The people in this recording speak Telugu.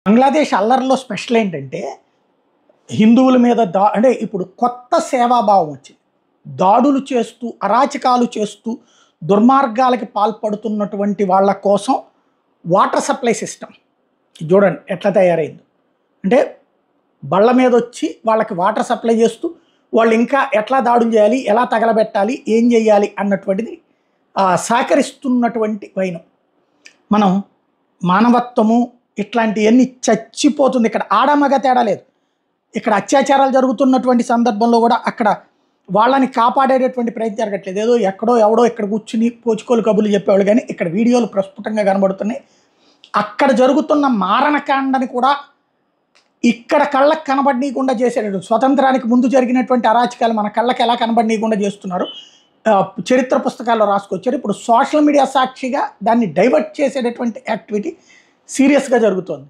బంగ్లాదేశ్ అల్లర్లో స్పెషల్ ఏంటంటే హిందువుల మీద అంటే ఇప్పుడు కొత్త సేవాభావం వచ్చింది. దాడులు చేస్తూ అరాచకాలు చేస్తూ దుర్మార్గాలకి పాల్పడుతున్నటువంటి వాళ్ళ కోసం వాటర్ సప్లై సిస్టమ్ చూడండి ఎట్లా తయారైంది. అంటే బళ్ళ మీద వచ్చి వాళ్ళకి వాటర్ సప్లై చేస్తూ వాళ్ళు ఇంకా ఎట్లా దాడులు చేయాలి, ఎలా తగలబెట్టాలి, ఏం చేయాలి అన్నటువంటిది సహకరిస్తున్నటువంటి వైనం. మనం మానవత్వము ఇట్లాంటివన్నీ చచ్చిపోతుంది. ఇక్కడ ఆడమగ తేడా లేదు. ఇక్కడ అత్యాచారాలు జరుగుతున్నటువంటి సందర్భంలో కూడా అక్కడ వాళ్ళని కాపాడేటటువంటి ప్రయత్నం జరగట్లేదు. ఏదో ఎక్కడో ఎవడో ఇక్కడ కూర్చుని పోచుకోలు కబుర్లు చెప్పేవాళ్ళు, కానీ ఇక్కడ వీడియోలు ప్రస్ఫుటంగా కనబడుతున్నాయి. అక్కడ జరుగుతున్న మారణకాండని కూడా ఇక్కడ కళ్ళకు కనబడనీయకుండా చేసేటటువంటి, స్వతంత్రానికి ముందు జరిగినటువంటి అరాచకాలు మన కళ్ళకి ఎలా కనబడనీయకుండా చేస్తున్నారు, చరిత్ర పుస్తకాల్లో రాసుకొచ్చారు. ఇప్పుడు సోషల్ మీడియా సాక్షిగా దాన్ని డైవర్ట్ చేసేటటువంటి యాక్టివిటీ సీరియస్గా జరుగుతోంది.